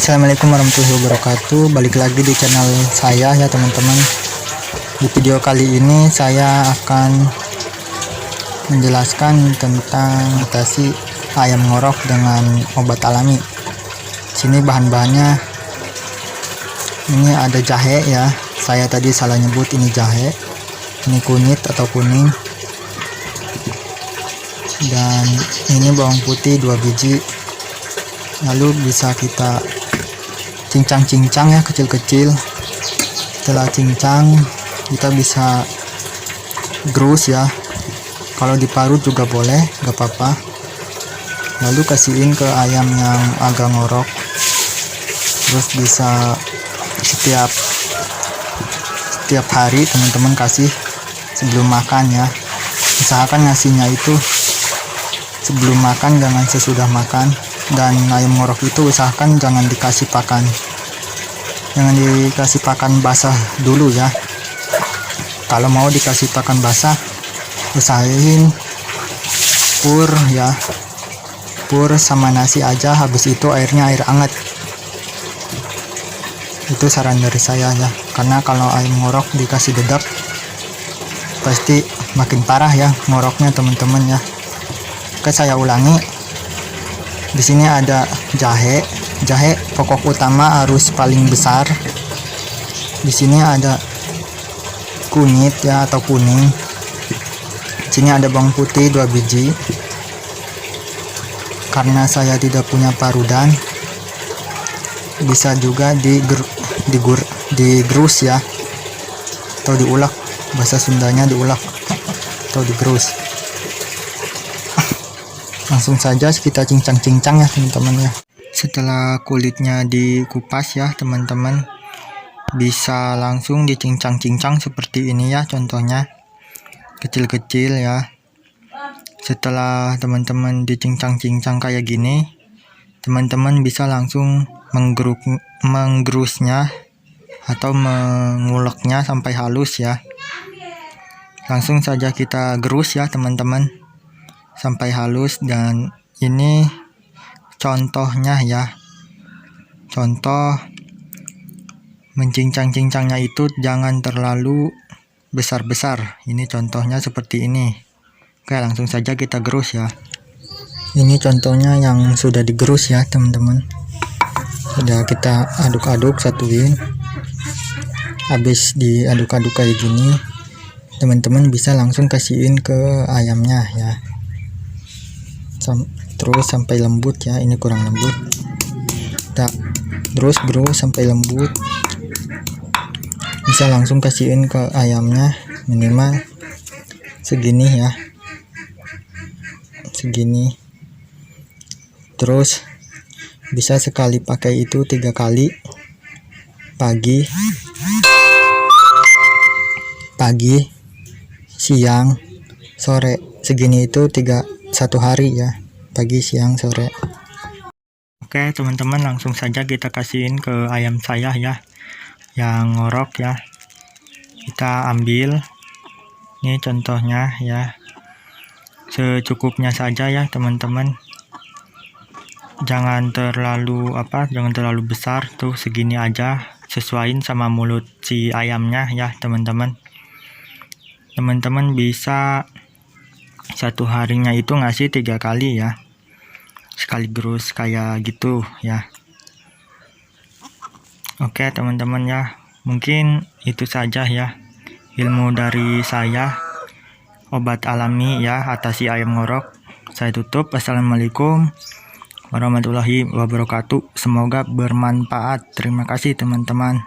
Assalamualaikum warahmatullahi wabarakatuh. Balik lagi di channel saya ya teman-teman. Di video kali ini saya akan menjelaskan tentang atasi ayam ngorok dengan obat alami. Sini bahan-bahannya, ini ada jahe ya, saya tadi salah nyebut ini jahe, ini kunyit atau kuning, dan ini bawang putih 2 biji. Lalu bisa kita cincang-cincang ya, kecil-kecil. Setelah cincang kita bisa gerus ya, kalau diparut juga boleh, gak apa-apa. Lalu kasihin ke ayam yang agak ngorok. Terus bisa setiap hari teman-teman kasih sebelum makan ya. Usahakan ngasihnya itu sebelum makan, jangan sesudah makan. Dan ayam ngorok itu usahakan jangan dikasih pakan basah dulu ya. Kalau mau dikasih pakan basah, usahain pur ya, pur sama nasi aja, habis itu airnya air hangat. Itu saran dari saya ya, karena kalau ayam ngorok dikasih dedak pasti makin parah ya ngoroknya teman-teman ya. Oke, saya ulangi. Di sini ada jahe pokok utama harus paling besar. Di sini ada kunyit ya atau kuning. Di sini ada bawang putih 2 biji. Karena saya tidak punya parudan, bisa juga digerus ya, atau diulek, bahasa Sundanya diulek atau digerus. Langsung saja kita cincang-cincang ya teman-teman ya. Setelah kulitnya dikupas ya teman-teman, bisa langsung dicincang-cincang seperti ini ya, contohnya kecil-kecil ya. Setelah teman-teman dicincang-cincang kayak gini, teman-teman bisa langsung menggerusnya atau menguleknya sampai halus ya. Langsung saja kita gerus ya teman-teman sampai halus. Dan ini contohnya ya, contoh mencincang-cincangnya itu jangan terlalu besar-besar. Ini contohnya seperti ini. Oke, langsung saja kita gerus ya. Ini contohnya yang sudah digerus ya teman-teman. Sudah kita aduk-aduk, satuin. Habis diaduk-aduk kayak gini, teman-teman bisa langsung kasihin ke ayamnya ya, terus sampai lembut ya. Ini kurang lembut, kita terus gerus sampai lembut. Bisa langsung kasihin ke ayamnya, minimal segini ya, segini. Terus bisa sekali pakai itu 3 kali, pagi, siang, sore. Segini itu 1 hari ya, pagi, siang, sore. Oke teman-teman, langsung saja kita kasihin ke ayam saya ya yang ngorok ya. Kita ambil, ini contohnya ya, secukupnya saja ya teman-teman. Jangan terlalu besar tuh, segini aja, sesuaiin sama mulut si ayamnya ya teman-teman. Teman-teman bisa 1 harinya itu ngasih 3 kali ya, sekaligus kayak gitu ya. Oke teman-teman ya, mungkin itu saja ya ilmu dari saya, obat alami ya atasi ayam ngorok. Saya tutup. Assalamualaikum warahmatullahi wabarakatuh. Semoga bermanfaat. Terima kasih teman-teman.